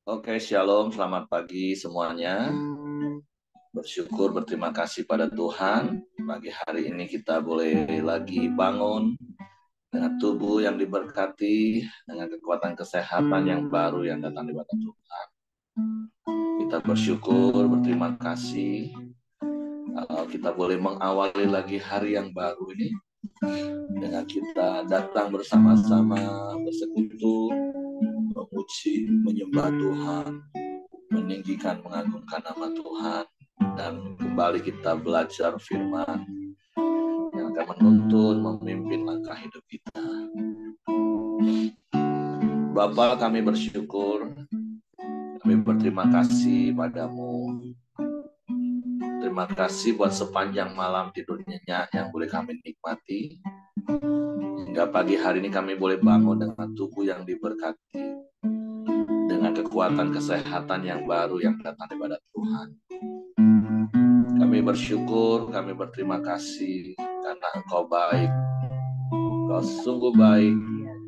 Oke, shalom, selamat pagi semuanya. Bersyukur, berterima kasih pada Tuhan. Pagi hari ini kita boleh lagi bangun dengan tubuh yang diberkati, dengan kekuatan kesehatan yang baru yang datang dari Tuhan. Kita bersyukur, berterima kasih. Kita boleh mengawali lagi hari yang baru ini dengan kita datang bersama-sama, bersekutu, memuji, menyembah Tuhan, meninggikan, mengagungkan nama Tuhan, dan kembali kita belajar firman yang akan menuntun, memimpin langkah hidup kita. Bapa, kami bersyukur, kami berterima kasih padamu. Terima kasih buat sepanjang malam tidur nyenyak yang boleh kami nikmati. Hingga pagi hari ini kami boleh bangun dengan tubuh yang diberkati, dengan kekuatan kesehatan yang baru yang datang daripada Tuhan. Kami bersyukur, kami berterima kasih karena Engkau baik, Engkau sungguh baik,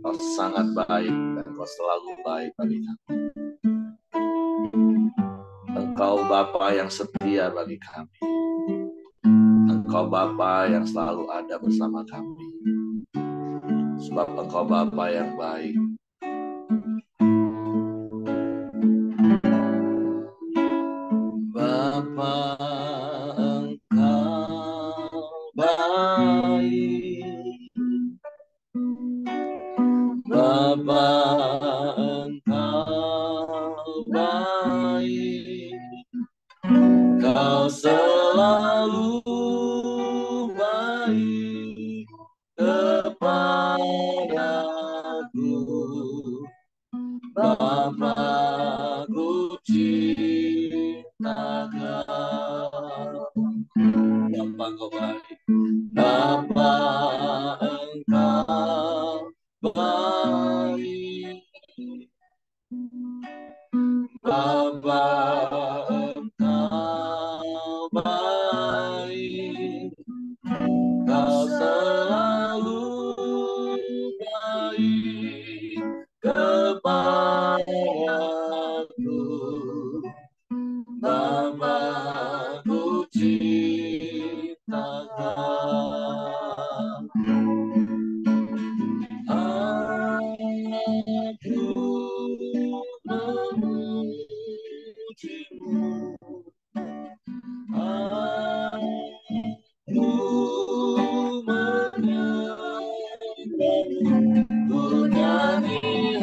Engkau sangat baik, dan Engkau selalu baik bagi kami. Engkau Bapa yang setia bagi kami. Engkau Bapa yang selalu ada bersama kami. Sebab Engkau Bapa yang baik. Bapa, Engkau baik. Bapa, Engkau baik. Kau selalu baik kepadaku. Bapa, ku cinta Kau. Bapa, Engkau baik. Bapa, Engkau baik. Bapa, Engkau baik. Kau selalu baik kepadaku. Bapa, ku cinta Kau. Aku memujimu. Aku menyembahmu. Ku nyanyi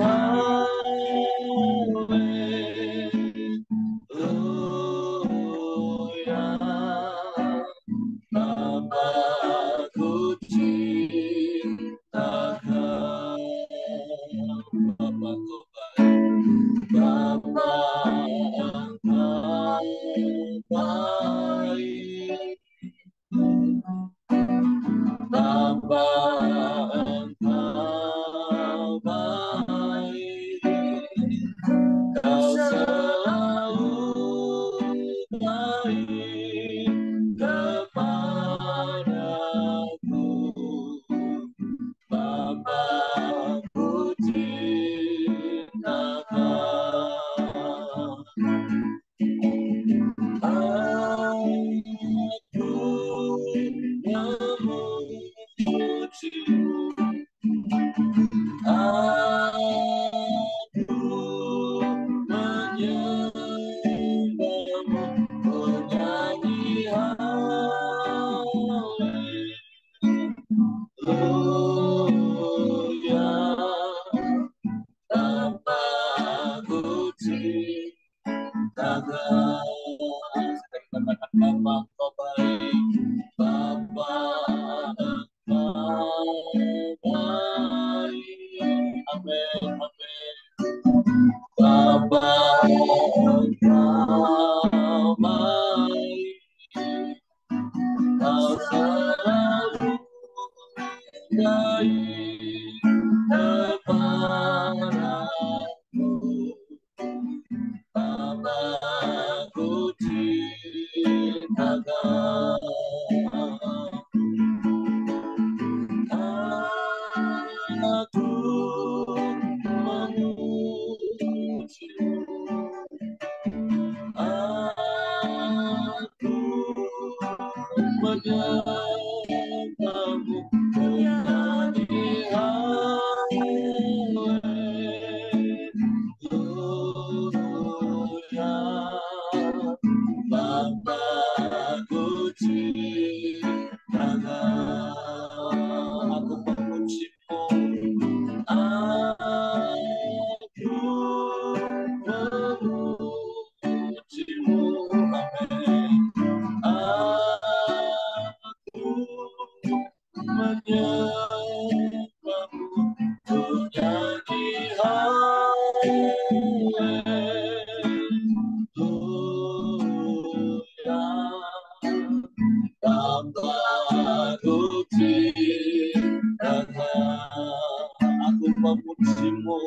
memujimu,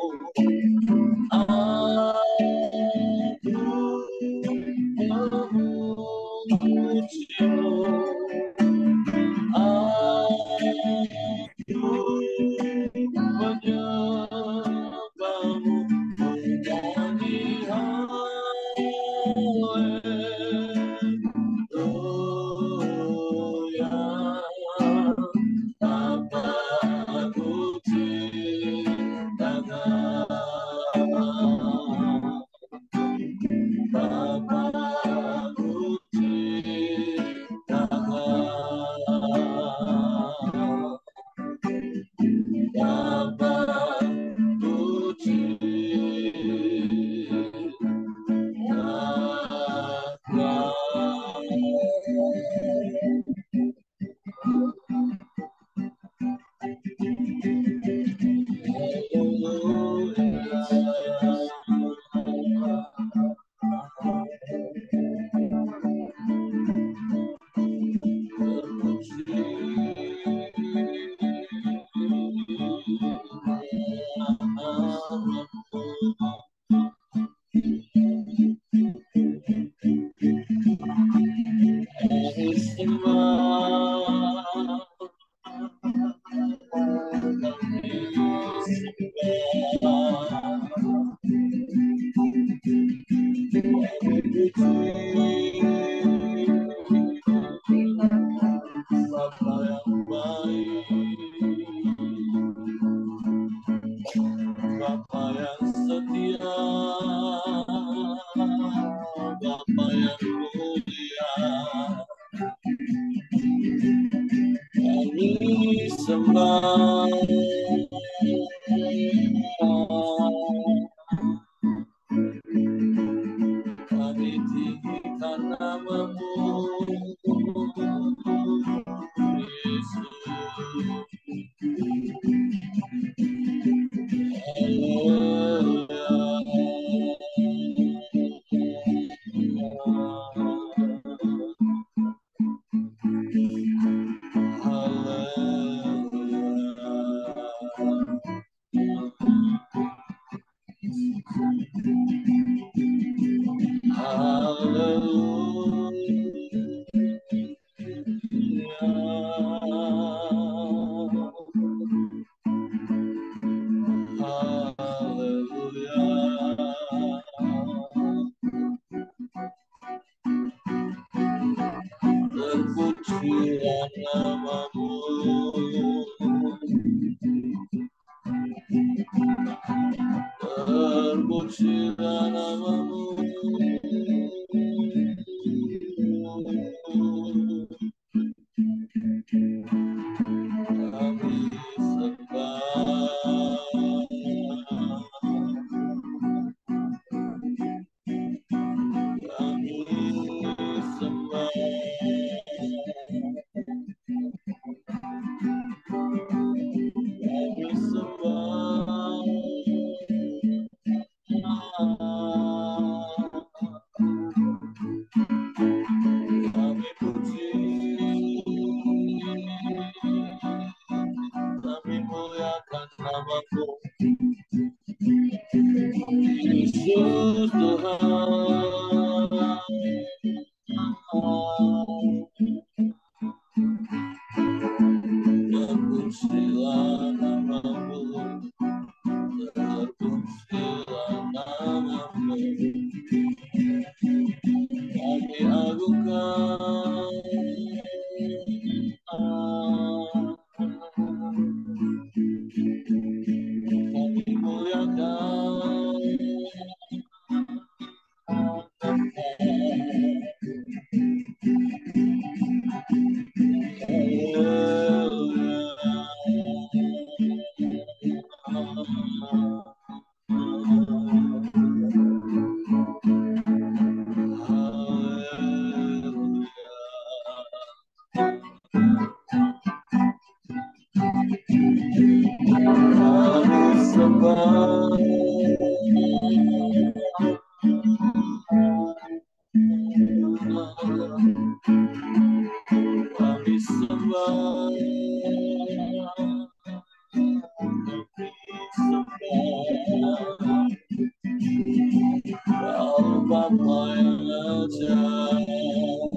Kau Bapa yang ajaib,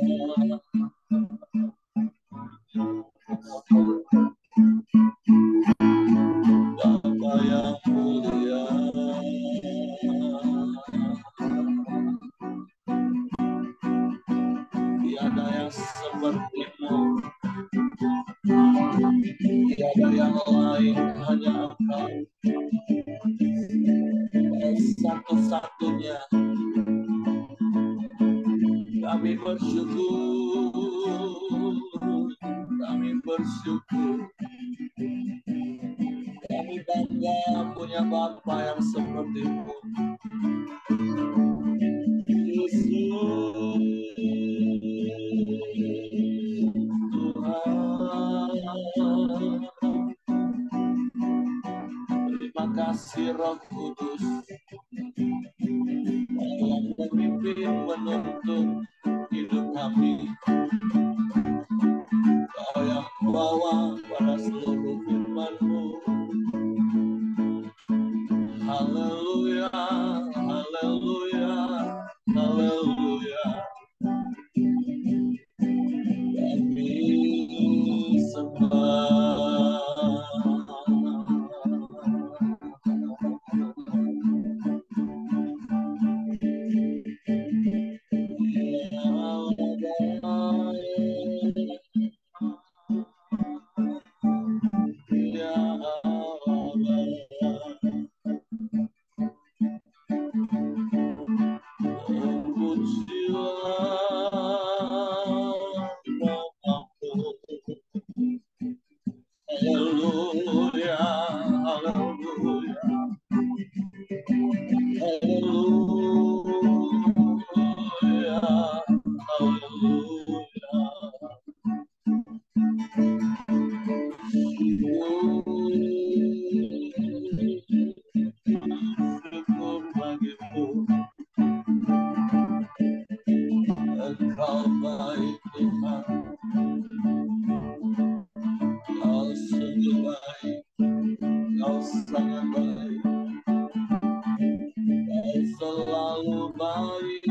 Bapa yang mulia, tiada yang sepertimu, tiada yang lain, hanya Engkau, satu-satunya. Kami bersyukur, kami bersyukur, kami bangga punya Bapa yang sepertimu. Yesus Tuhan, terima kasih Roh Kudus yang memimpin menuntun hidup kami. Kau yang membawa pada seluruh firman-Mu. Haleluya, haleluya, haleluya. Kami sembah. Ya Allah, pujilah namamu. Haleluya, haleluya, haleluya, haleluya. Syukur bagimu, Engkau baik Tuhan, Kau sungguh baik, Kau sangat baik, Kau selalu baik.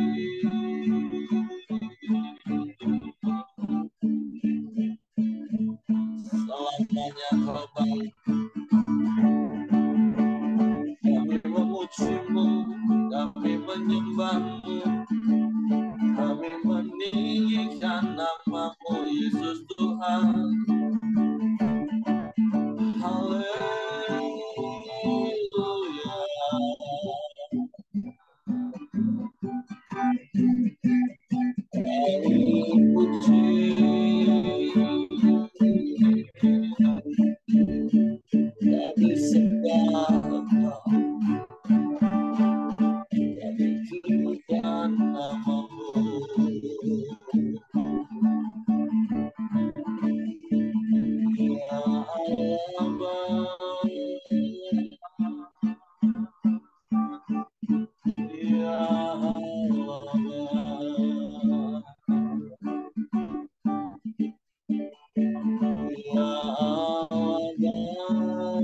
Selamanya Kau baik. Kami memujimu, kami menyembahmu, kami meninggikan namamu Yesus Tuhan. Haleluya. Kami puji, kami sembah Engkau, kami tinggikan namamu. Ya Allah, ya Allah, ya Allah.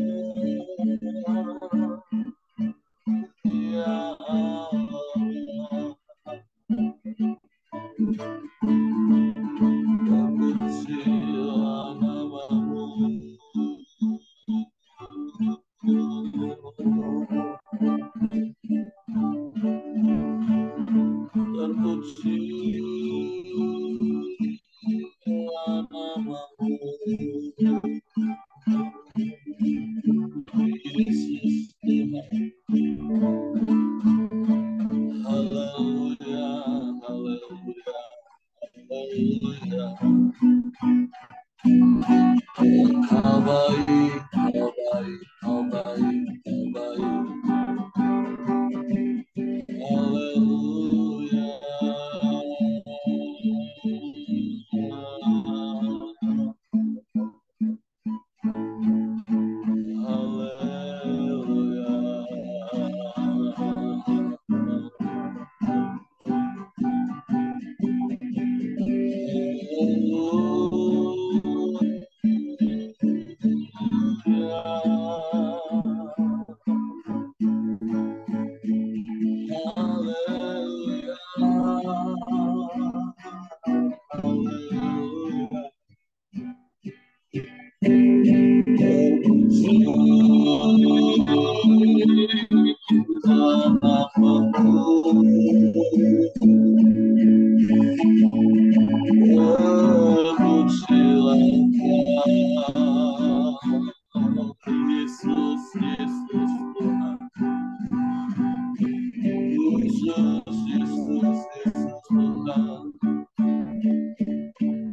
Yesus, Yesus, Yesus Tuhan.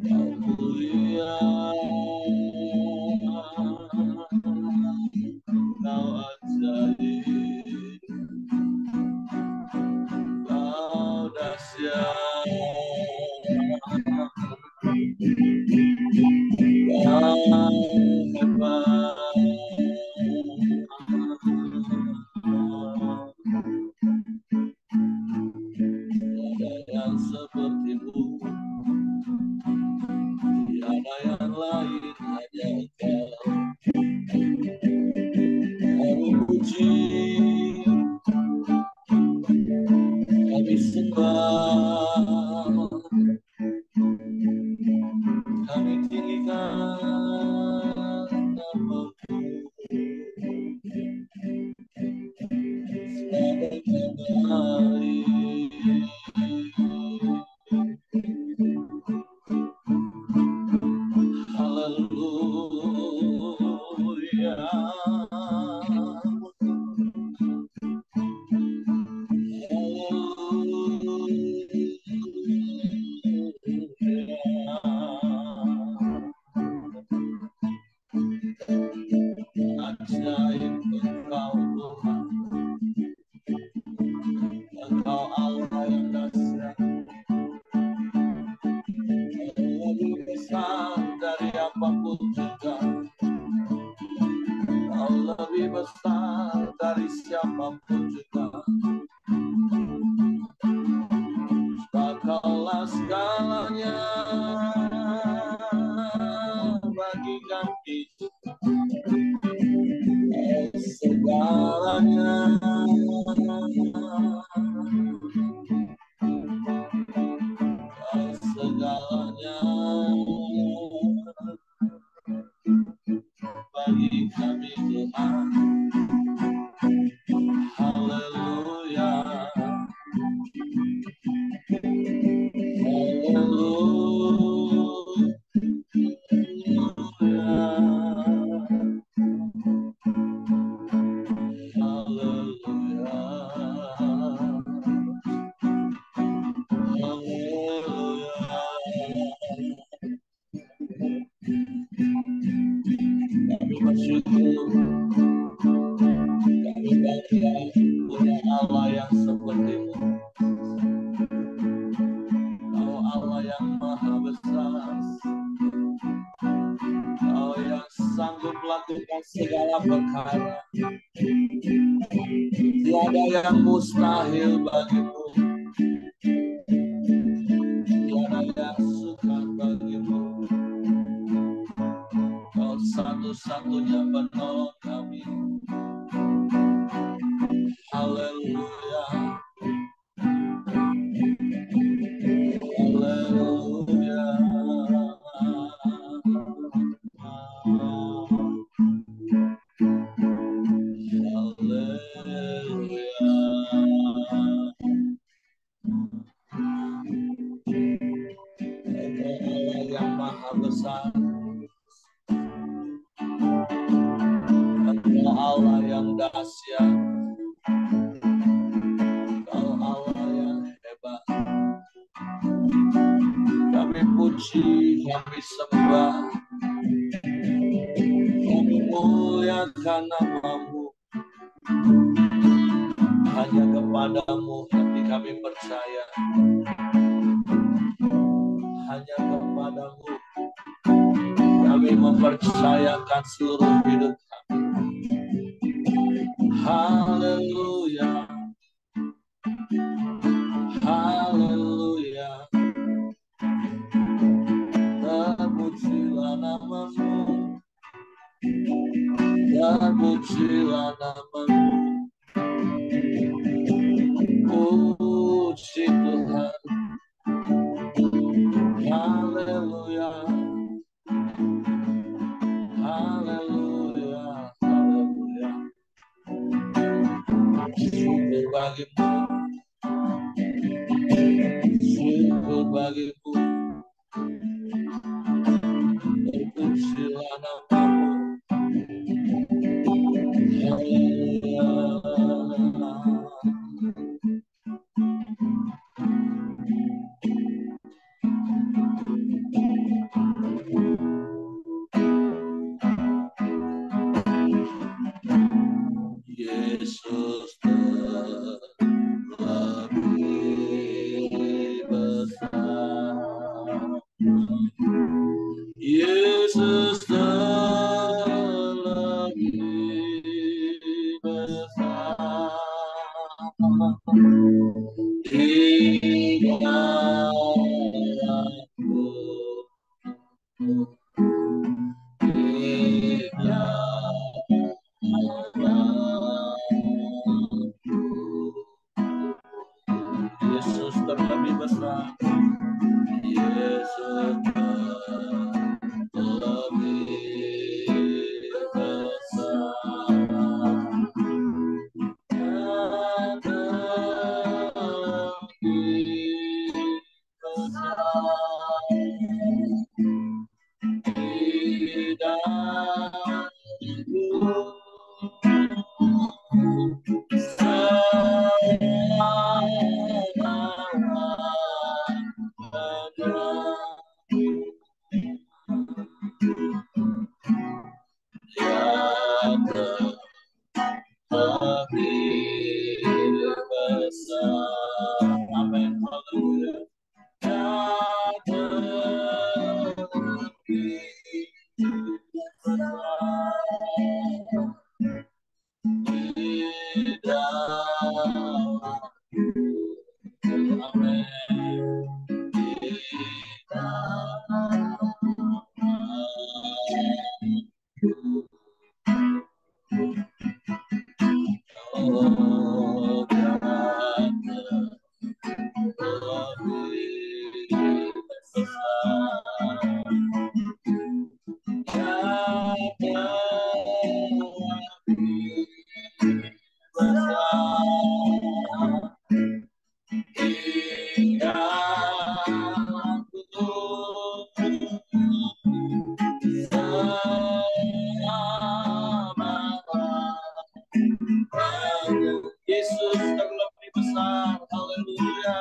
Haleluya. Kau ajaib, kau dahsyat, kau hebat. Tiada yang sepertimu, tiada yang lain, hanya Engkau. Kami puji, kami sembah, kami tinggikan nama-Mu sebagai kembali. Haleluya. Ajaib Engkau Tuhan, Engkau Allah yang dahsyat, lebih besar dari apapun juga, Kau lebih besar dari siapapun juga. Kaulah segalanya bagi kami, segalanya, segalanya bagi kami Tuhan. Haleluya. Kami bersyukur, kami bangga punya Allah yang seperti-Mu. Kau Allah yang maha besar, Kau yang sanggup melakukan segala perkara. Tiada yang mustahil bagi-Mu, tiada yang sukar bagi-Mu. Kau satu-satunya penolong kami. Haleluya. Haleluya. Allah yang maha besar, Engkau Allah yang dahsyat, Engkau Allah yang hebat. Kami puji, kami sembah, kami muliakan nama-Mu. Hanya kepada-Mu hati kami percaya, hanya kepada-Mu kami mempercayakan seluruh hidup kami. Haleluya. Haleluya. Terpujilah nama-Mu, terpujilah nama-Mu. Puji Tuhan. Haleluya. Haleluya. Haleluya. Syukur bagi-Mu, syukur bagi-Mu. Terpujilah nama-Mu. Haleluya. Yesus terlebih besar. Yesus terlebih besar. Hingga aku Yesus terlebih besar. Yesus terlebih besar. Amin. Haleluya. Yesus terlebih besar. Haleluya.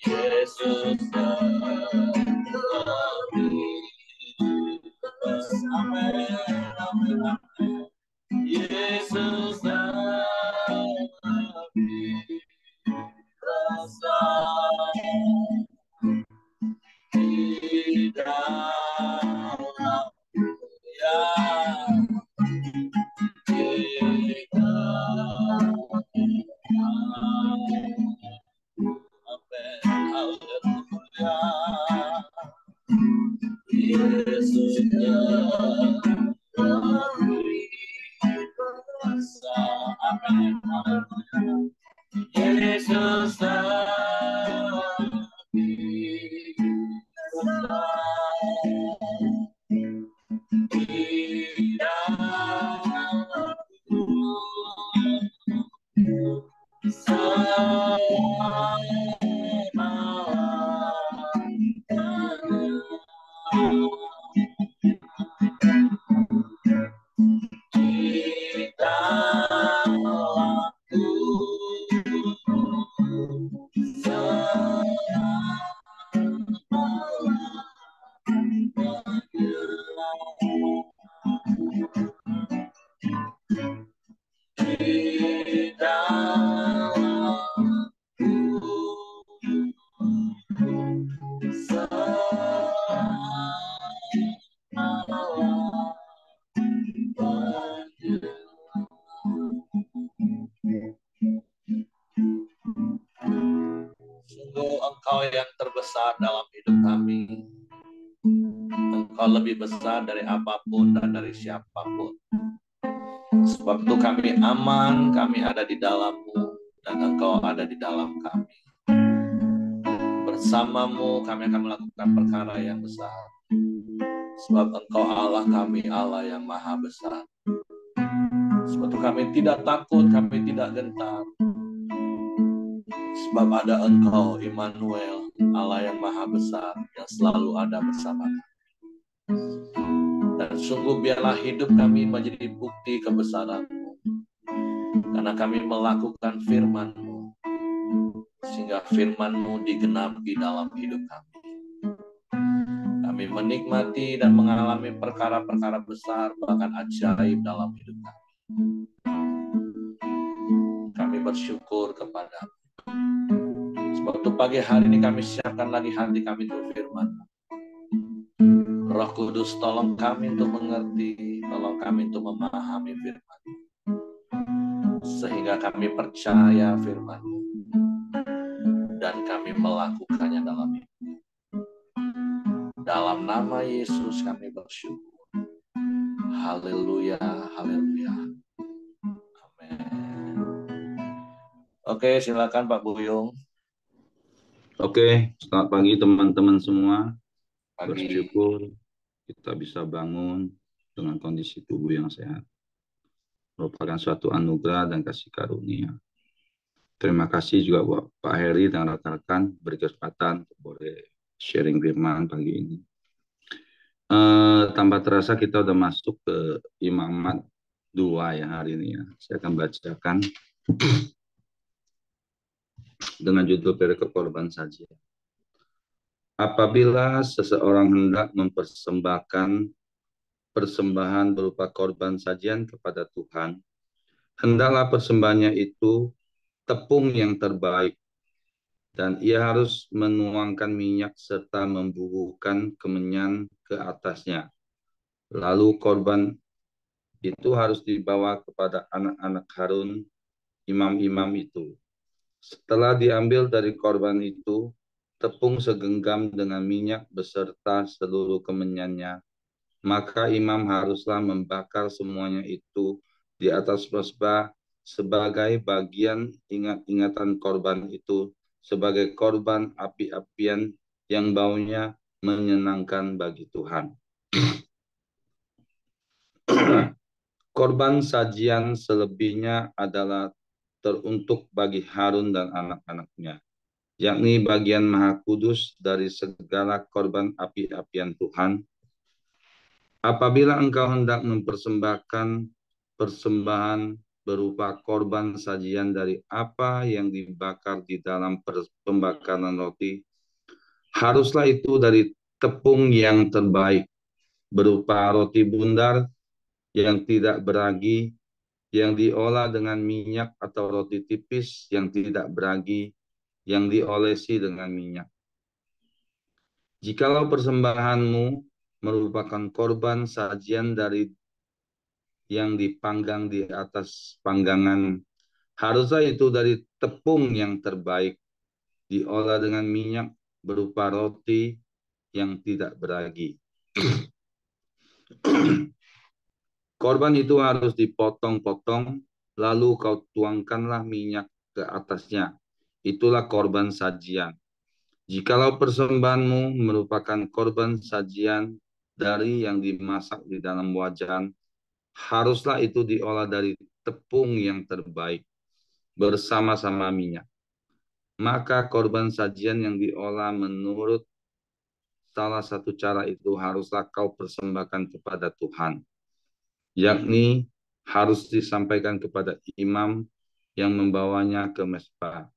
Yesus terlebih besar. Amin. Amin. Amin. Yesus terlebih besar. Di dalam Yesus terlebih besar. Amin. Yesus terlebih besar. Di dalamku Sungguh Engkau yang terbesar dalam hidup kami. Engkau lebih besar dari apapun dan dari siapapun. Sebab itu kami aman, kami ada di dalam-Mu, dan Engkau ada di dalam kami. Bersamamu kami akan melakukan perkara yang besar. Sebab Engkau Allah kami, Allah yang maha besar. Sebab itu kami tidak takut, kami tidak gentar. Sebab ada Engkau, Immanuel, Allah yang maha besar, yang selalu ada bersama kami. Dan sungguh biarlah hidup kami menjadi bukti kebesaran-Mu. Karena kami melakukan firman-Mu, sehingga firman-Mu digenapi dalam hidup kami. Kami menikmati dan mengalami perkara-perkara besar, bahkan ajaib dalam hidup kami. bersyukur kepada. Sebab untuk pagi hari ini kami siapkan lagi hati kami untuk firman. Roh Kudus tolong kami untuk mengerti, tolong kami untuk memahami firman. Sehingga kami percaya firman dan kami melakukannya dalam hidup. Dalam nama Yesus kami bersyukur. Haleluya, haleluya. Amin. Oke, silakan Pak Buyung. Oke, selamat pagi teman-teman semua. Pagi. Bersyukur kita bisa bangun dengan kondisi tubuh yang sehat. Merupakan suatu anugerah dan kasih karunia. Terima kasih juga buat Pak Heri dan rekan-rekan beri kesempatan untuk boleh sharing firman pagi ini. Tanpa terasa kita udah masuk ke Imamat 2 ya hari ini ya. Saya akan bacakan dengan judul perikop korban sajian. Apabila seseorang hendak mempersembahkan persembahan berupa korban sajian kepada Tuhan, hendaklah persembahannya itu tepung yang terbaik, dan ia harus menuangkan minyak serta membubuhkan kemenyan ke atasnya. Lalu korban itu harus dibawa kepada anak-anak Harun, imam-imam itu. Setelah diambil dari korban itu, tepung segenggam dengan minyak beserta seluruh kemenyannya, maka imam haruslah membakar semuanya itu di atas mezbah sebagai bagian ingat-ingatan korban itu, sebagai korban api-apian yang baunya menyenangkan bagi Tuhan. Korban sajian selebihnya adalah teruntuk bagi Harun dan anak-anaknya, yakni bagian maha kudus dari segala korban api-apian Tuhan. Apabila engkau hendak mempersembahkan persembahan berupa korban sajian dari apa yang dibakar di dalam pembakaran roti, haruslah itu dari tepung yang terbaik, berupa roti bundar yang tidak beragi, yang diolah dengan minyak, atau roti tipis yang tidak beragi, yang diolesi dengan minyak. Jikalau persembahanmu merupakan korban sajian dari yang dipanggang di atas panggangan, haruslah itu dari tepung yang terbaik, diolah dengan minyak, berupa roti yang tidak beragi. Korban itu harus dipotong-potong, lalu kau tuangkanlah minyak ke atasnya. Itulah korban sajian. Jikalau persembahanmu merupakan korban sajian dari yang dimasak di dalam wajan, haruslah itu diolah dari tepung yang terbaik bersama-sama minyak. Maka korban sajian yang diolah menurut salah satu cara itu haruslah kau persembahkan kepada Tuhan, yakni harus disampaikan kepada imam yang membawanya ke mezbah.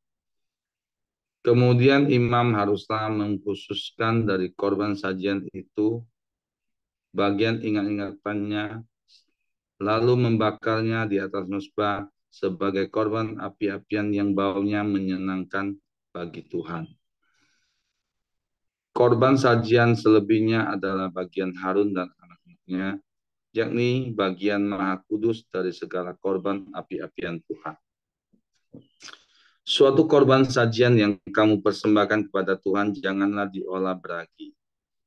Kemudian imam haruslah mengkhususkan dari korban sajian itu bagian ingat-ingatannya, lalu membakarnya di atas mezbah sebagai korban api-apian yang baunya menyenangkan bagi Tuhan. Korban sajian selebihnya adalah bagian Harun dan anak-anaknya, yakni bagian maha kudus dari segala korban api-apian Tuhan. Suatu korban sajian yang kamu persembahkan kepada Tuhan janganlah diolah beragi,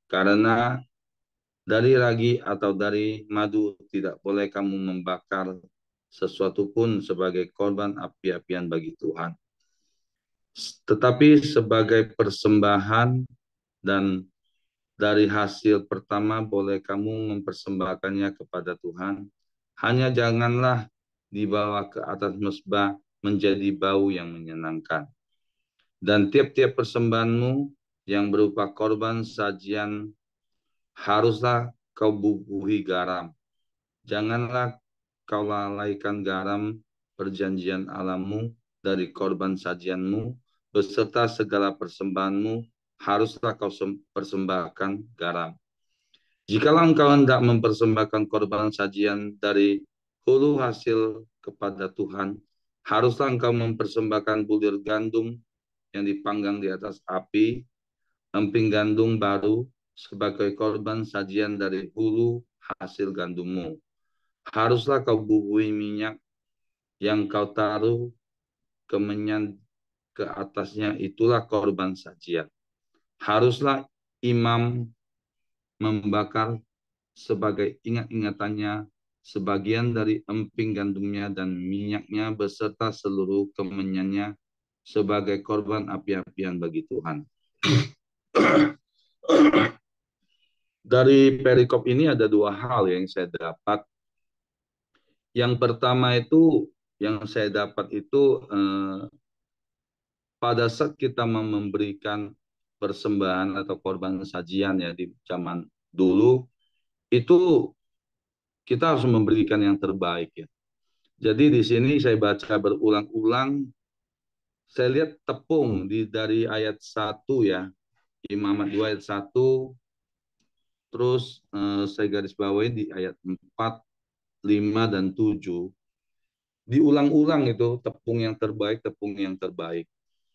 karena dari ragi atau dari madu tidak boleh kamu membakar sesuatu pun sebagai korban api-apian bagi Tuhan. Tetapi sebagai persembahan dan dari hasil pertama boleh kamu mempersembahkannya kepada Tuhan. Hanya janganlah dibawa ke atas mezbah menjadi bau yang menyenangkan. Dan tiap-tiap persembahanmu yang berupa korban sajian haruslah kau bubuhi garam. Janganlah kau lalaikan garam perjanjian Allahmu dari korban sajianmu, beserta segala persembahanmu haruslah kau persembahkan garam. Jikalau engkau hendak mempersembahkan korban sajian dari hulu hasil kepada Tuhan, Haruslah engkau mempersembahkan bulir gandum yang dipanggang di atas api, emping gandum baru sebagai korban sajian dari hulu hasil gandummu. Haruslah kau bubuhi minyak yang kau taruh kemenyan ke atasnya, itulah korban sajian. Haruslah imam membakar sebagai ingat-ingatannya sebagian dari emping gandumnya dan minyaknya beserta seluruh kemenyannya sebagai korban api-apian bagi Tuhan. Dari perikop ini ada dua hal yang saya dapat. Yang pertama itu, yang saya dapat itu pada saat kita memberikan persembahan atau korban sajian ya di zaman dulu, itu kita harus memberikan yang terbaik ya. Jadi di sini saya baca berulang-ulang, saya lihat tepung dari ayat 1 ya, Imamat 2 ayat 1, terus saya garis bawahi di ayat 4, 5, dan 7. Diulang-ulang itu tepung yang terbaik, tepung yang terbaik.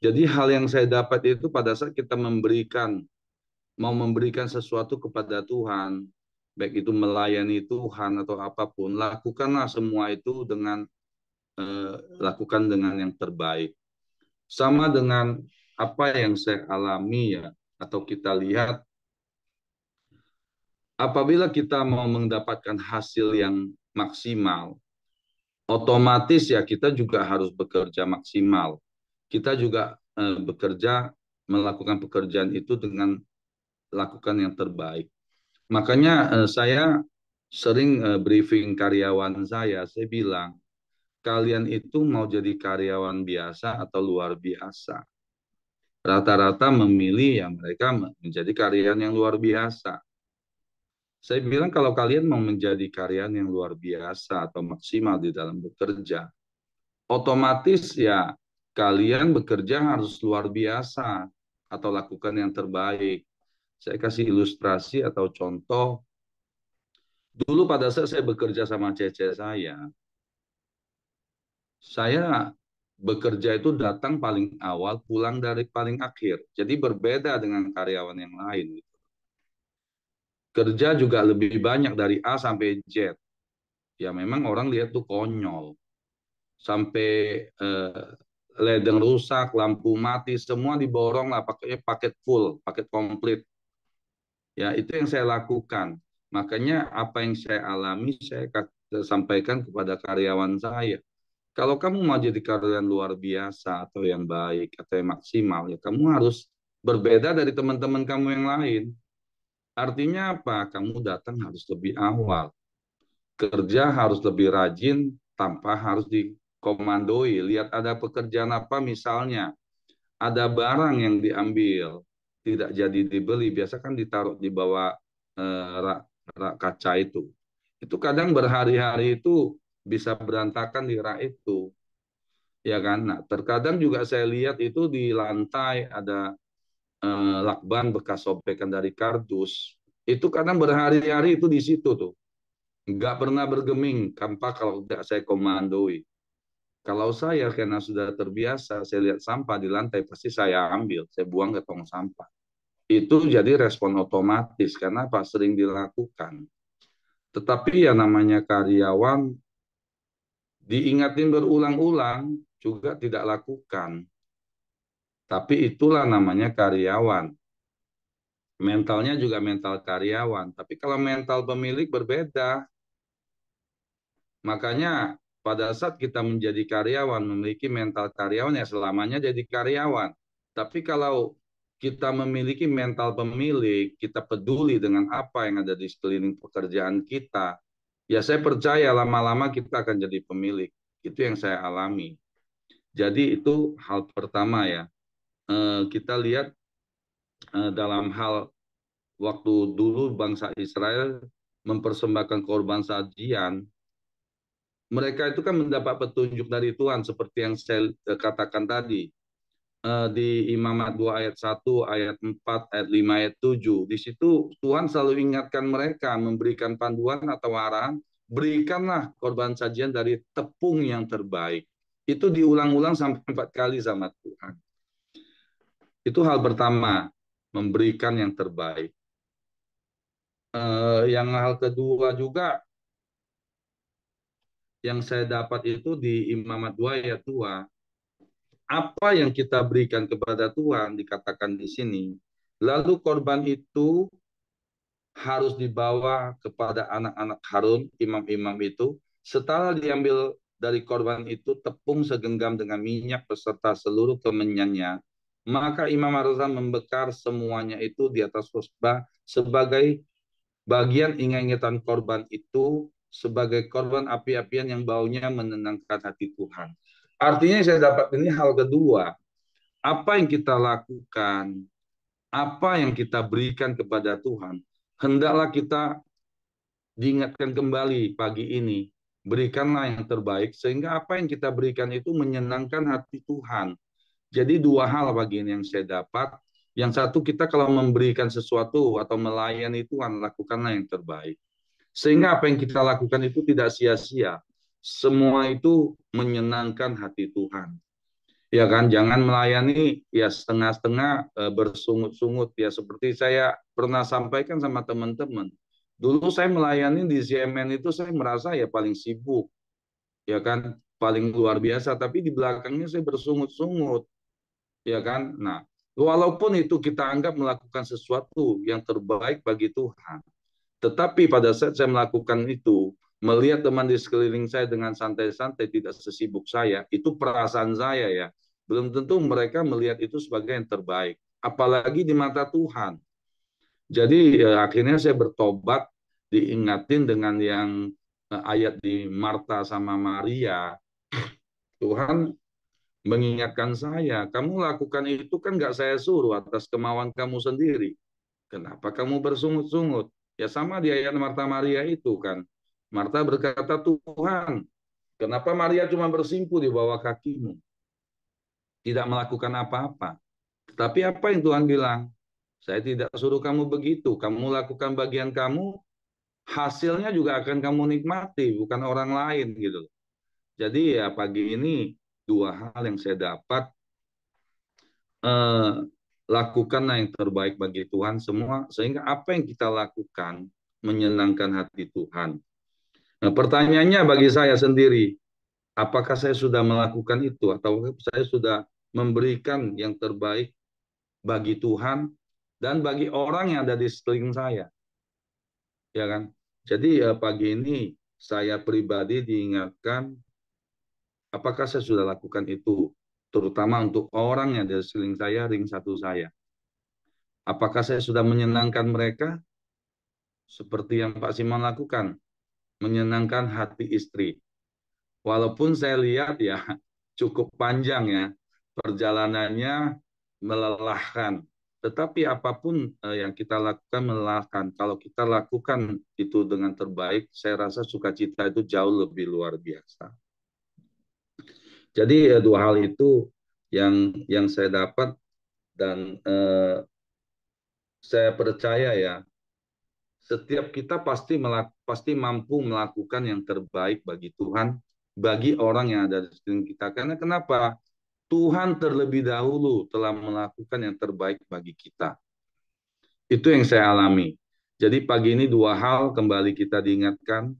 Jadi hal yang saya dapat itu pada saat kita mau memberikan sesuatu kepada Tuhan, baik itu melayani Tuhan atau apapun, lakukanlah semua itu dengan lakukan dengan yang terbaik. Sama dengan apa yang saya alami ya, atau kita lihat, apabila kita mau mendapatkan hasil yang maksimal, otomatis ya kita juga harus bekerja maksimal. Kita juga bekerja, melakukan pekerjaan itu dengan lakukan yang terbaik. Makanya saya sering briefing karyawan saya bilang, kalian itu mau jadi karyawan biasa atau luar biasa. Rata-rata memilih yang mereka menjadi karyawan yang luar biasa. Saya bilang kalau kalian mau menjadi karyawan yang luar biasa atau maksimal di dalam bekerja, otomatis ya kalian bekerja harus luar biasa atau lakukan yang terbaik. Saya kasih ilustrasi atau contoh. Dulu pada saat saya bekerja sama cece saya bekerja itu datang paling awal, pulang dari paling akhir. Jadi berbeda dengan karyawan yang lain. Kerja juga lebih banyak dari A sampai Z. Ya memang orang lihat tuh konyol. Sampai ledeng rusak, lampu mati, semua diborong lah pakai paket full, paket komplit. Ya itu yang saya lakukan. Makanya apa yang saya alami saya sampaikan kepada karyawan saya. Kalau kamu mau jadi karyawan luar biasa atau yang baik atau yang maksimal, ya kamu harus berbeda dari teman-teman kamu yang lain. Artinya apa? Kamu datang harus lebih awal. Kerja harus lebih rajin tanpa harus dikomandoi. Lihat ada pekerjaan apa misalnya, ada barang yang diambil, tidak jadi dibeli, biasa kan ditaruh di bawah rak, rak kaca itu. Itu kadang berhari-hari itu bisa berantakan di rak itu. Ya kan? Nah, terkadang juga saya lihat itu di lantai ada lakban bekas sobekan dari kardus. Itu kadang berhari-hari itu di situ tuh. Nggak pernah bergeming tanpa kalau tidak saya komandoi. Kalau saya karena sudah terbiasa, saya lihat sampah di lantai, pasti saya ambil, saya buang ke tong sampah. Itu jadi respon otomatis, karena apa? Sering dilakukan. Tetapi ya namanya karyawan, diingatin berulang-ulang, juga tidak lakukan. Tapi itulah namanya karyawan. Mentalnya juga mental karyawan. Tapi kalau mental pemilik berbeda. Makanya pada saat kita menjadi karyawan, memiliki mental karyawan ya selamanya jadi karyawan. Tapi kalau kita memiliki mental pemilik, kita peduli dengan apa yang ada di sekeliling pekerjaan kita, ya saya percaya lama-lama kita akan jadi pemilik. Itu yang saya alami. Jadi itu hal pertama ya. Kita lihat dalam hal waktu dulu bangsa Israel mempersembahkan korban sajian, mereka itu kan mendapat petunjuk dari Tuhan seperti yang saya katakan tadi. Di Imamat 2 ayat 1, ayat 4, ayat 5, ayat 7. Di situ Tuhan selalu ingatkan mereka, memberikan panduan atau arahan, berikanlah korban sajian dari tepung yang terbaik. itu diulang-ulang sampai 4 kali sama Tuhan. Itu hal pertama, memberikan yang terbaik. Yang hal kedua juga yang saya dapat itu di Imamat 2 ayat 2, apa yang kita berikan kepada Tuhan dikatakan di sini, lalu korban itu harus dibawa kepada anak-anak Harun, imam-imam itu. Setelah diambil dari korban itu tepung segenggam dengan minyak beserta seluruh kemenyannya, maka imam harus membakar semuanya itu di atas khotbah sebagai bagian ingat-ingatan korban itu, sebagai korban api-apian yang baunya menenangkan hati Tuhan. Artinya saya dapat ini hal kedua, apa yang kita lakukan, apa yang kita berikan kepada Tuhan, hendaklah kita diingatkan kembali pagi ini. Berikanlah yang terbaik, sehingga apa yang kita berikan itu menyenangkan hati Tuhan. Jadi dua hal pagi ini yang saya dapat. Yang satu, kita kalau memberikan sesuatu atau melayani Tuhan, lakukanlah yang terbaik. Sehingga apa yang kita lakukan itu tidak sia-sia. Semua itu menyenangkan hati Tuhan. Ya kan, jangan melayani ya setengah-setengah, bersungut-sungut ya, seperti saya pernah sampaikan sama teman-teman. Dulu saya melayani di CMN itu saya merasa ya paling sibuk, ya kan, paling luar biasa, tapi di belakangnya saya bersungut-sungut, ya kan. Nah, walaupun itu kita anggap melakukan sesuatu yang terbaik bagi Tuhan, tetapi pada saat saya melakukan itu, melihat teman di sekeliling saya dengan santai-santai, tidak sesibuk saya, itu perasaan saya ya. Belum tentu mereka melihat itu sebagai yang terbaik. Apalagi di mata Tuhan. Jadi akhirnya saya bertobat, diingatin dengan yang ayat di Marta sama Maria. Tuhan mengingatkan saya, kamu lakukan itu kan nggak saya suruh atas kemauan kamu sendiri. Kenapa kamu bersungut-sungut? Ya sama di ayat Marta Maria itu kan. Marta berkata, Tuhan, kenapa Maria cuma bersimpuh di bawah kakimu? Tidak melakukan apa-apa. Tapi apa yang Tuhan bilang? Saya tidak suruh kamu begitu. Kamu lakukan bagian kamu, hasilnya juga akan kamu nikmati, bukan orang lain gitu. Jadi ya pagi ini dua hal yang saya dapat, eh, lakukanlah yang terbaik bagi Tuhan semua, sehingga apa yang kita lakukan menyenangkan hati Tuhan. Nah, pertanyaannya bagi saya sendiri, apakah saya sudah melakukan itu atau saya sudah memberikan yang terbaik bagi Tuhan dan bagi orang yang ada di sekeliling saya, ya kan? Jadi pagi ini saya pribadi diingatkan, apakah saya sudah lakukan itu, terutama untuk orang yang ada di sekeliling saya, ring satu saya. Apakah saya sudah menyenangkan mereka seperti yang Pak Simon lakukan, menyenangkan hati istri. Walaupun saya lihat ya cukup panjang ya perjalanannya, melelahkan. Tetapi apapun yang kita lakukan melelahkan. Kalau kita lakukan itu dengan terbaik, saya rasa sukacita itu jauh lebih luar biasa. Jadi dua hal itu yang saya dapat, dan saya percaya ya setiap kita pasti mampu melakukan yang terbaik bagi Tuhan, bagi orang yang ada di sekeliling kita. Karena kenapa? Tuhan terlebih dahulu telah melakukan yang terbaik bagi kita. Itu yang saya alami. Jadi pagi ini dua hal kembali kita diingatkan,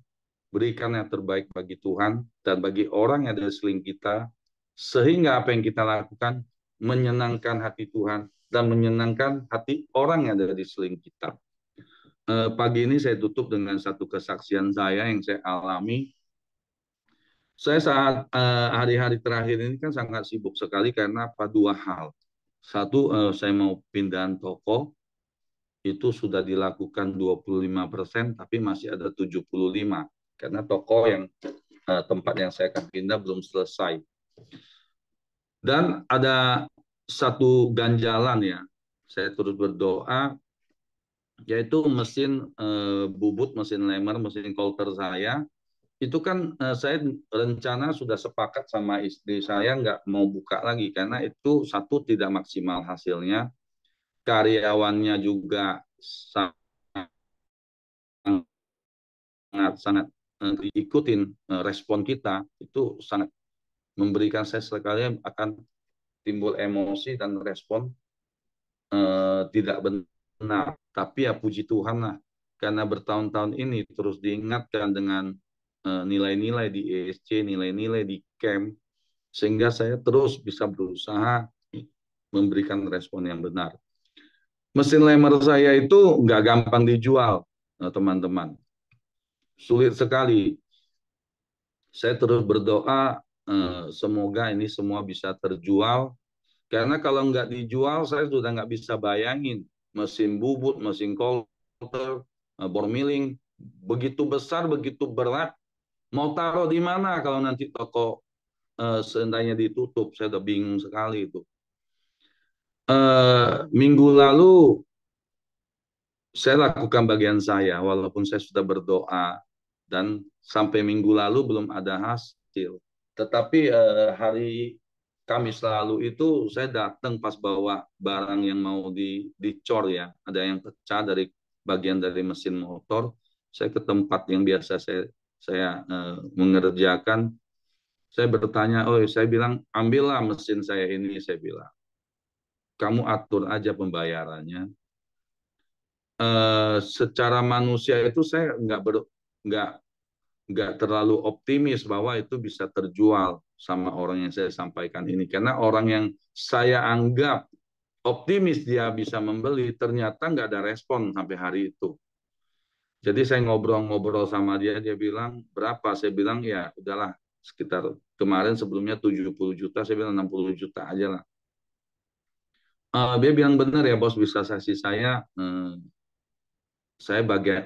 berikan yang terbaik bagi Tuhan dan bagi orang yang ada di sekeliling kita, sehingga apa yang kita lakukan menyenangkan hati Tuhan dan menyenangkan hati orang yang ada di sekeliling kita. Pagi ini saya tutup dengan satu kesaksian saya yang saya alami. Saya saat hari-hari terakhir ini kan sangat sibuk sekali karena apa? Dua hal. Satu, saya mau pindahan toko, itu sudah dilakukan 25%, tapi masih ada 75%. Karena toko yang tempat yang saya akan pindah belum selesai. Dan ada satu ganjalan ya, saya terus berdoa, yaitu mesin bubut, mesin lemer, mesin kolter saya, itu kan saya rencana sudah sepakat sama istri saya nggak mau buka lagi karena itu satu tidak maksimal hasilnya, karyawannya juga sangat sangat diikutin respon kita itu sangat memberikan, saya sekali akan timbul emosi dan respon tidak benar. Tapi ya puji Tuhan lah, karena bertahun-tahun ini terus diingatkan dengan nilai-nilai di ESC, nilai-nilai di camp, sehingga saya terus bisa berusaha memberikan respon yang benar. Mesin lamer saya itu nggak gampang dijual, teman-teman. Sulit sekali. Saya terus berdoa, semoga ini semua bisa terjual. Karena kalau nggak dijual, saya sudah nggak bisa bayangin mesin bubut, mesin coulter, bor milling, begitu besar, begitu berat. Mau taruh di mana kalau nanti toko seandainya ditutup? Saya udah bingung sekali itu. Minggu lalu saya lakukan bagian saya, walaupun saya sudah berdoa dan sampai minggu lalu belum ada hasil. Tetapi hari Kamis lalu itu saya datang pas bawa barang yang mau dicor ya, ada yang pecah dari bagian dari mesin motor. Saya ke tempat yang biasa saya mengerjakan. Saya bertanya, oh saya bilang ambillah mesin saya ini, saya bilang. Kamu atur aja pembayarannya. Secara manusia itu saya nggak nggak terlalu optimis bahwa itu bisa terjual sama orang yang saya sampaikan ini, karena orang yang saya anggap optimis dia bisa membeli ternyata nggak ada respon sampai hari itu. Jadi saya ngobrol-ngobrol sama dia, dia bilang berapa, saya bilang ya udahlah sekitar kemarin sebelumnya 70 juta, saya bilang 60 juta aja lah. Dia bilang benar ya bos, bisa kasih saya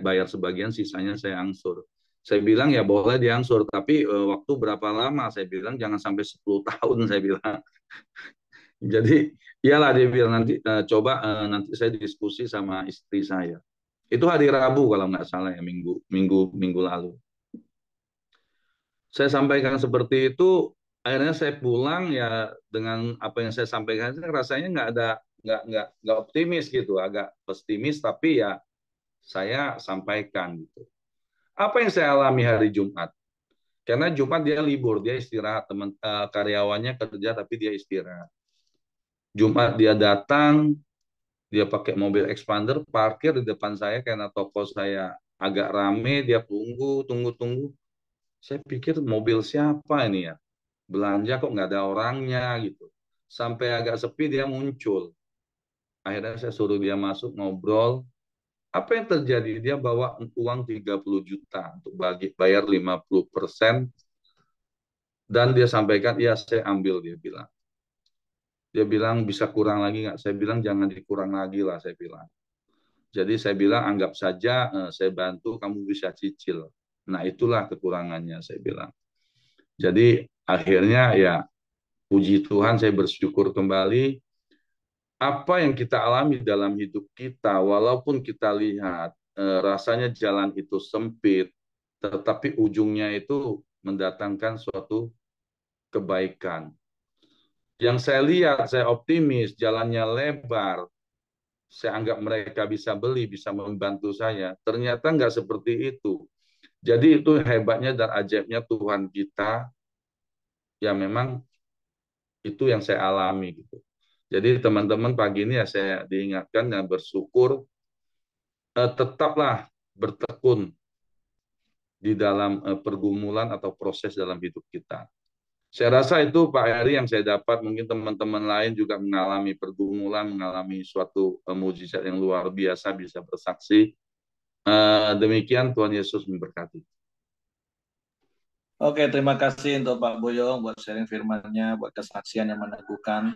bayar sebagian, sisanya saya angsur. Saya bilang ya boleh diangsur, tapi waktu berapa lama? Saya bilang jangan sampai 10 tahun, saya bilang. Jadi iyalah, dia bilang nanti coba nanti saya diskusi sama istri saya. Itu hari Rabu kalau nggak salah ya, minggu lalu. Saya sampaikan seperti itu, akhirnya saya pulang ya dengan apa yang saya sampaikan, rasanya nggak optimis gitu, agak pesimis, tapi ya saya sampaikan gitu. Apa yang saya alami hari Jumat? Karena Jumat dia libur, dia istirahat, karyawannya kerja tapi dia istirahat. Jumat dia datang, dia pakai mobil expander, parkir di depan saya karena toko saya agak rame, dia tunggu. Saya pikir mobil siapa ini ya? Belanja kok nggak ada orangnya gitu. Sampai agak sepi dia muncul. Akhirnya saya suruh dia masuk ngobrol. Apa yang terjadi? Dia bawa uang 30 juta untuk bayar 50%. Dan dia sampaikan, iya saya ambil, dia bilang. Dia bilang bisa kurang lagi nggak? Saya bilang jangan dikurang lagi lah, saya bilang. Jadi saya bilang anggap saja saya bantu kamu bisa cicil. Nah itulah kekurangannya, saya bilang. Jadi akhirnya ya puji Tuhan, saya bersyukur kembali. Apa yang kita alami dalam hidup kita, walaupun kita lihat rasanya jalan itu sempit, tetapi ujungnya itu mendatangkan suatu kebaikan. Yang saya lihat, saya optimis, jalannya lebar, saya anggap mereka bisa beli, bisa membantu saya. Ternyata nggak seperti itu. Jadi itu hebatnya dan ajaibnya Tuhan kita, ya memang itu yang saya alami gitu. Jadi teman-teman pagi ini ya saya diingatkan dan bersyukur, tetaplah bertekun di dalam pergumulan atau proses dalam hidup kita. Saya rasa itu Pak Heri yang saya dapat, mungkin teman-teman lain juga mengalami pergumulan, mengalami suatu mujizat yang luar biasa, bisa bersaksi. Demikian, Tuhan Yesus memberkati. Oke, terima kasih untuk Pak Boyong buat sharing firman-Nya, buat kesaksian yang meneguhkan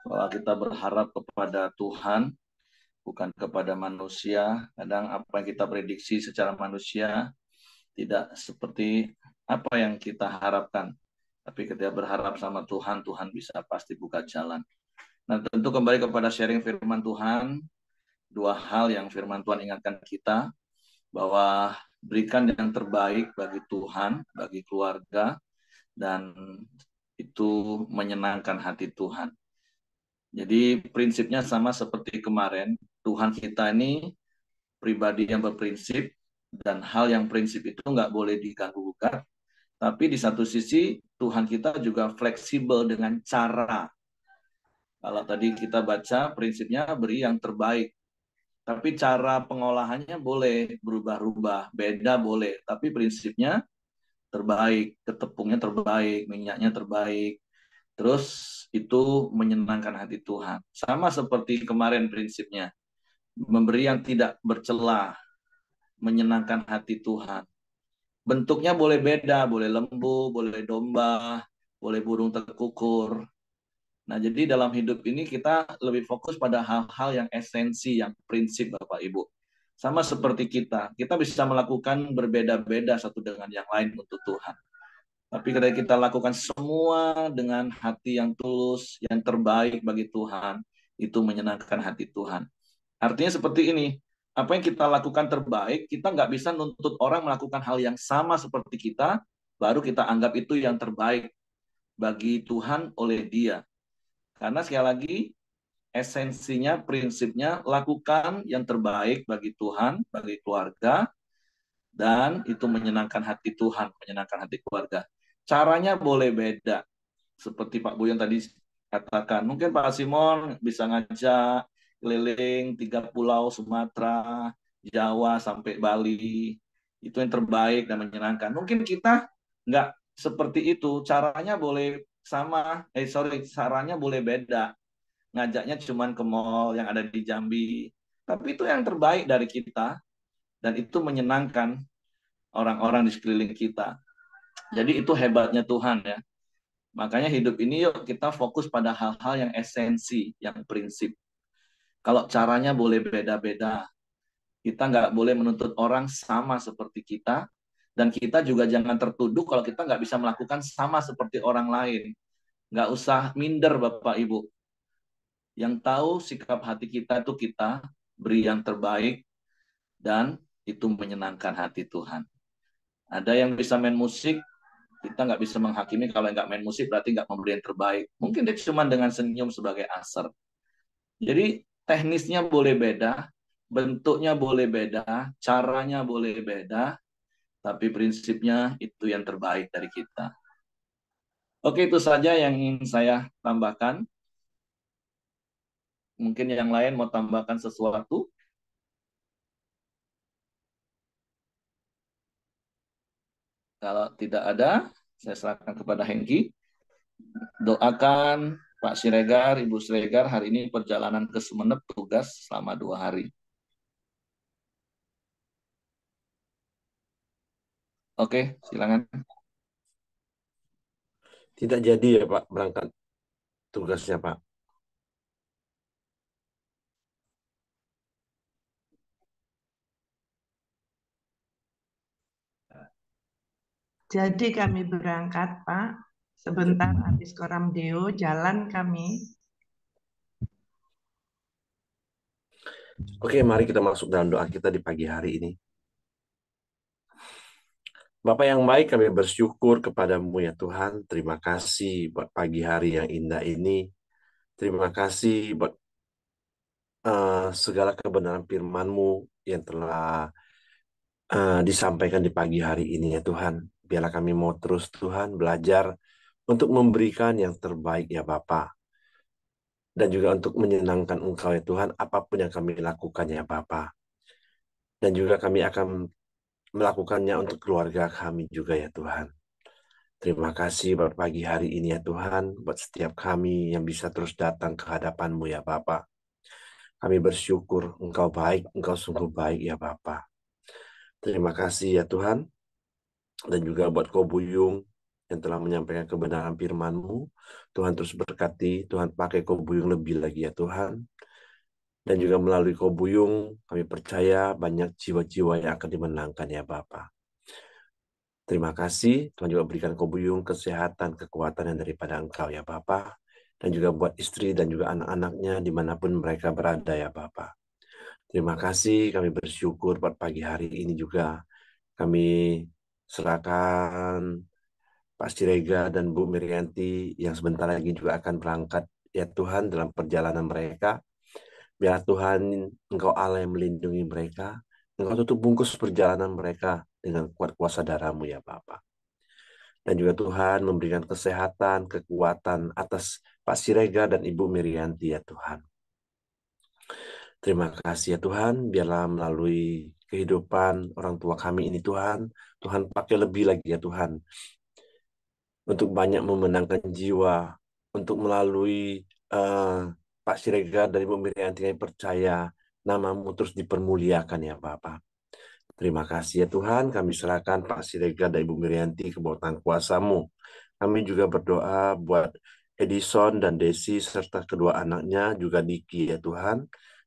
bahwa kita berharap kepada Tuhan, bukan kepada manusia. Kadang apa yang kita prediksi secara manusia tidak seperti apa yang kita harapkan. Tapi ketika berharap sama Tuhan, Tuhan bisa pasti buka jalan. Nah, tentu kembali kepada sharing firman Tuhan, dua hal yang firman Tuhan ingatkan kita, bahwa berikan yang terbaik bagi Tuhan, bagi keluarga, dan itu menyenangkan hati Tuhan. Jadi prinsipnya sama seperti kemarin, Tuhan kita ini pribadi yang berprinsip, dan hal yang prinsip itu nggak boleh diganggu-gugat. Tapi di satu sisi Tuhan kita juga fleksibel dengan cara. Kalau tadi kita baca prinsipnya beri yang terbaik. Tapi cara pengolahannya boleh berubah-ubah, beda boleh. Tapi prinsipnya terbaik, ketepungnya terbaik, minyaknya terbaik. Terus itu menyenangkan hati Tuhan. Sama seperti kemarin prinsipnya. Memberi yang tidak bercela, menyenangkan hati Tuhan. Bentuknya boleh beda, boleh lembu, boleh domba, boleh burung tekukur. Nah, jadi dalam hidup ini kita lebih fokus pada hal-hal yang esensi, yang prinsip Bapak Ibu. Sama seperti kita bisa melakukan berbeda-beda satu dengan yang lain untuk Tuhan. Tapi ketika kita lakukan semua dengan hati yang tulus, yang terbaik bagi Tuhan, itu menyenangkan hati Tuhan. Artinya seperti ini, apa yang kita lakukan terbaik, kita nggak bisa nuntut orang melakukan hal yang sama seperti kita, baru kita anggap itu yang terbaik bagi Tuhan oleh Dia. Karena sekali lagi, esensinya, prinsipnya, lakukan yang terbaik bagi Tuhan, bagi keluarga, dan itu menyenangkan hati Tuhan, menyenangkan hati keluarga. Caranya boleh beda, seperti Pak Buyon tadi katakan. Mungkin Pak Simon bisa ngajak keliling 3 pulau Sumatera, Jawa, sampai Bali. Itu yang terbaik dan menyenangkan. Mungkin kita nggak seperti itu. Caranya boleh sama, caranya boleh beda. Ngajaknya cuma ke mall yang ada di Jambi. Tapi itu yang terbaik dari kita. Dan itu menyenangkan orang-orang di sekeliling kita. Jadi itu hebatnya Tuhan ya. Makanya hidup ini yuk kita fokus pada hal-hal yang esensi, yang prinsip. Kalau caranya boleh beda-beda. Kita nggak boleh menuntut orang sama seperti kita. Dan kita juga jangan tertuduh kalau kita nggak bisa melakukan sama seperti orang lain. Nggak usah minder Bapak Ibu. Yang tahu sikap hati kita itu kita beri yang terbaik dan itu menyenangkan hati Tuhan. Ada yang bisa main musik, kita nggak bisa menghakimi kalau nggak main musik berarti nggak memberi yang terbaik. Mungkin dia cuma dengan senyum sebagai asar. Jadi teknisnya boleh beda, bentuknya boleh beda, caranya boleh beda, tapi prinsipnya itu yang terbaik dari kita. Oke, itu saja yang ingin saya tambahkan. Mungkin yang lain mau tambahkan sesuatu? Kalau tidak ada, saya serahkan kepada Hengki. Doakan Pak Siregar, Ibu Siregar hari ini perjalanan ke Sumeneb tugas selama 2 hari. Oke, silakan. Tidak jadi ya Pak berangkat tugasnya Pak. Jadi kami berangkat Pak. Sebentar habis koram deo jalan kami. Oke, mari kita masuk dalam doa kita di pagi hari ini. Bapak yang baik, kami bersyukur kepadamu ya Tuhan. Terima kasih buat pagi hari yang indah ini. Terima kasih buat segala kebenaran firman-Mu yang telah disampaikan di pagi hari ini ya Tuhan. Biarlah kami mau terus Tuhan belajar untuk memberikan yang terbaik ya Bapak. Dan juga untuk menyenangkan Engkau ya Tuhan, apapun yang kami lakukan ya Bapak. Dan juga kami akan melakukannya untuk keluarga kami juga ya Tuhan. Terima kasih buat pagi hari ini ya Tuhan, buat setiap kami yang bisa terus datang ke hadapan-Mu ya Bapa. Kami bersyukur Engkau baik, Engkau sungguh baik ya Bapa. Terima kasih ya Tuhan, dan juga buat Ko Buyung yang telah menyampaikan kebenaran firman-Mu. Tuhan terus berkati, Tuhan pakai Ko Buyung lebih lagi ya Tuhan. Dan juga melalui Ko Buyung, kami percaya banyak jiwa-jiwa yang akan dimenangkan ya Bapa. Terima kasih, Tuhan juga berikan Ko Buyung kesehatan, kekuatan yang daripada Engkau ya Bapa. Dan juga buat istri dan juga anak-anaknya dimanapun mereka berada ya Bapa. Terima kasih, kami bersyukur buat pagi hari ini juga. Kami serahkan Pak Sirega dan Bu Mirianti yang sebentar lagi juga akan berangkat ya Tuhan dalam perjalanan mereka. Biar Tuhan Engkau Allah yang melindungi mereka. Engkau tutup bungkus perjalanan mereka dengan kuat kuasa darah-Mu ya Bapa. Dan juga Tuhan memberikan kesehatan, kekuatan atas Pak Sirega dan Ibu Mirianti ya Tuhan. Terima kasih ya Tuhan, biarlah melalui kehidupan orang tua kami ini Tuhan, Tuhan pakai lebih lagi ya Tuhan, untuk banyak memenangkan jiwa, untuk melalui Pak Siregar dan Ibu Mirianti yang percaya namamu terus dipermuliakan ya Bapak. Terima kasih ya Tuhan, kami serahkan Pak Siregar dan Ibu Mirianti ke bawah tangan kuasa-Mu. Kami juga berdoa buat Edison dan Desi serta kedua anaknya, juga Niki ya Tuhan.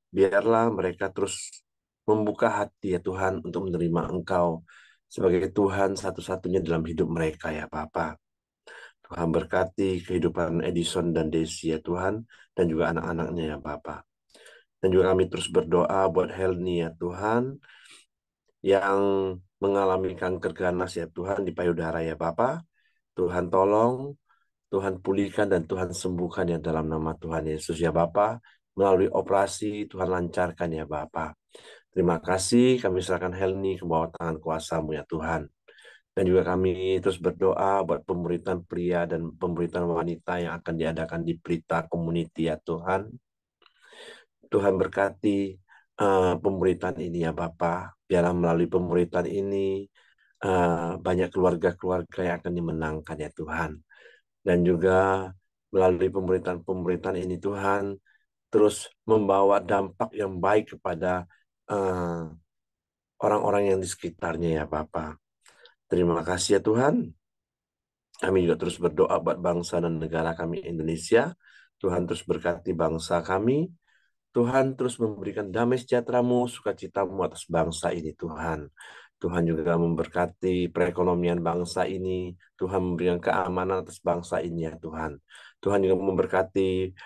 Biarlah mereka terus membuka hati ya Tuhan untuk menerima Engkau sebagai Tuhan satu-satunya dalam hidup mereka ya Bapa. Tuhan berkati kehidupan Edison dan Desi ya Tuhan, dan juga anak-anaknya ya Bapa. Dan juga kami terus berdoa buat Helni ya Tuhan, yang mengalami kanker ganas ya Tuhan di payudara ya Bapa. Tuhan tolong, Tuhan pulihkan dan Tuhan sembuhkan ya dalam nama Tuhan Yesus ya Bapa. Melalui operasi Tuhan lancarkan ya Bapa. Terima kasih, kami serahkan Helni ke bawah tangan kuasa-Mu ya Tuhan. Dan juga kami terus berdoa buat pemuritan pria dan pemuritan wanita yang akan diadakan di Pelita Community ya Tuhan. Tuhan berkati pemuritan ini ya Bapa. Biarlah melalui pemuritan ini banyak keluarga-keluarga yang akan dimenangkan ya Tuhan. Dan juga melalui pemuritan-pemuritan ini Tuhan terus membawa dampak yang baik kepada orang-orang yang di sekitarnya ya Bapa. Terima kasih ya Tuhan. Kami juga terus berdoa buat bangsa dan negara kami Indonesia. Tuhan terus berkati bangsa kami. Tuhan terus memberikan damai sejahtera-Mu, sukacita-Mu atas bangsa ini Tuhan. Tuhan juga memberkati perekonomian bangsa ini. Tuhan memberikan keamanan atas bangsa ini ya Tuhan. Tuhan juga memberkati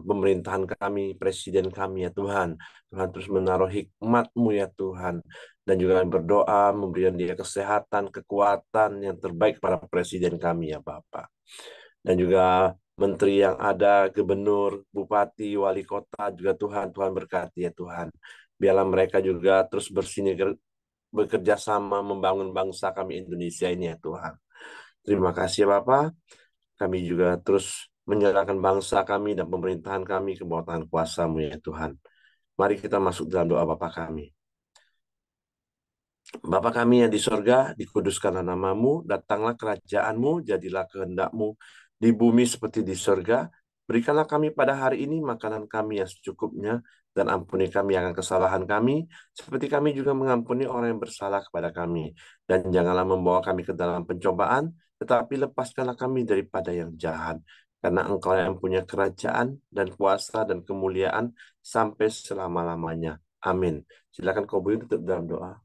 pemerintahan kami, presiden kami ya Tuhan. Tuhan terus menaruh hikmat-Mu ya Tuhan. Dan juga berdoa memberikan dia kesehatan, kekuatan yang terbaik para presiden kami ya Bapak. Dan juga menteri yang ada, gubernur, bupati, wali kota juga Tuhan berkati ya Tuhan. Biarlah mereka juga terus bekerja sama membangun bangsa kami Indonesia ini ya Tuhan. Terima kasih ya Bapak. Kami juga terus menyerahkan bangsa kami dan pemerintahan kami ke bawah tangan kuasa-Mu ya Tuhan. Mari kita masuk dalam doa Bapa kami. Bapa kami yang di sorga, dikuduskanlah namamu, datanglah kerajaan-Mu, jadilah kehendak-Mu di bumi seperti di sorga. Berikanlah kami pada hari ini makanan kami yang secukupnya, dan ampuni kami akan kesalahan kami, seperti kami juga mengampuni orang yang bersalah kepada kami. Dan janganlah membawa kami ke dalam pencobaan, tetapi lepaskanlah kami daripada yang jahat. Karena Engkau yang punya kerajaan dan kuasa dan kemuliaan sampai selama-lamanya. Amin. Silakan kau beri tutup dalam doa.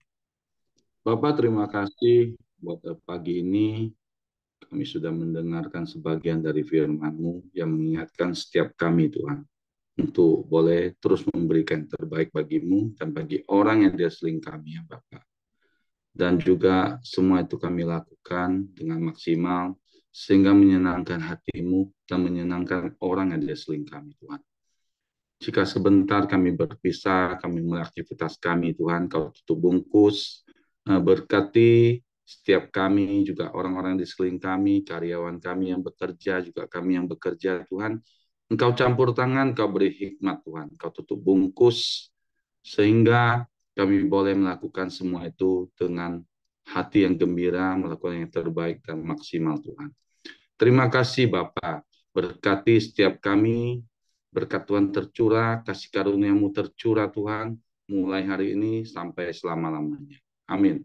Bapak, terima kasih buat pagi ini. Kami sudah mendengarkan sebagian dari firman-Mu yang mengingatkan setiap kami, Tuhan, untuk boleh terus memberikan yang terbaik bagi-Mu dan bagi orang yang di sekeliling kami, ya Bapak. Dan juga semua itu kami lakukan dengan maksimal, sehingga menyenangkan hati-Mu dan menyenangkan orang yang di sekeliling kami, Tuhan. Jika sebentar kami berpisah, kami mulai aktivitas kami, Tuhan, Kau tutup bungkus, berkati setiap kami, juga orang-orang di sekeliling kami, karyawan kami yang bekerja, juga kami yang bekerja, Tuhan. Engkau campur tangan, Kau beri hikmat, Tuhan. Kau tutup bungkus, sehingga kami boleh melakukan semua itu dengan hati yang gembira, melakukan yang terbaik dan maksimal, Tuhan. Terima kasih, Bapak. Berkati setiap kami, berkat Tuhan tercurah, kasih karunia-Mu tercurah, Tuhan, mulai hari ini sampai selama-lamanya. Amin.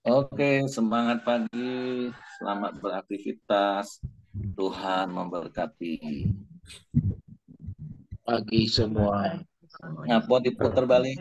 Oke, semangat pagi, selamat beraktivitas. Tuhan memberkati. Pagi semua. Ngapa diputar balik?